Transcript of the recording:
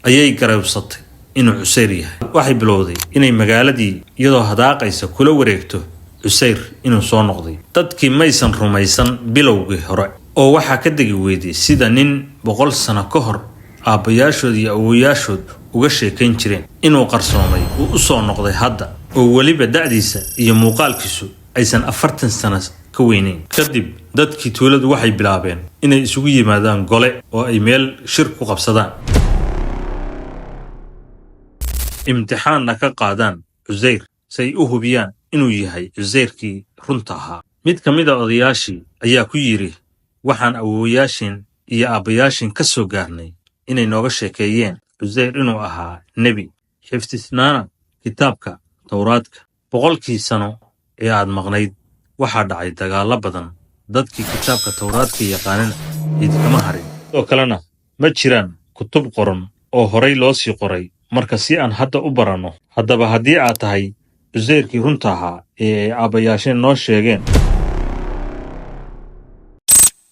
ayay garowsatay inuu Cuseyr yahay. Waxay bilowday inay magaaladii iyadoo hadaaqaysa kula wareegto Cuseyr inuu soo noqday. Dadkii maysan rumaysan bilowgii hore oo waxa ka degi weydii sida nin 100 sano ka hor aabayaashood iyo awoowayaashood uga sheekayn jireen inuu qarsoomay uu u soo noqday hadda oo waliba da'diisa iyo muuqaalkiisu aysan 40 sano ka weynayn. Kadib dadkii tuuladu waxay bilaabeen inay isugu yimaadaan gole oo ay meel shir ku qabsadaan, imtixaanna ka qaadaan Cuseyr say u hubiyaan inuu yahay Cuseyrkii runta ahaa. Mid ka mid ah odayaashii ayaa ku yiri, waxaan awoowayaashin iyo aabayaashin ka soo gaarnay inay nooga sheekeeyeen Cuseyr inuu ahaa nebi, xifdisnaana kitaabka Tawraadka. 100kii sano ee aad maqnayd waxaa dhacay dagaalo badan. Dadkii kitaabka Tawraadka yaqaanana idkama harin. oo kalena ma jiraan kutub qoran oo horay loo sii qoray marka si aan hadda u barano. Haddaba haddii aad tahay Cuseyrkii runta ahaa ee aabayaasheen noo sheegeen,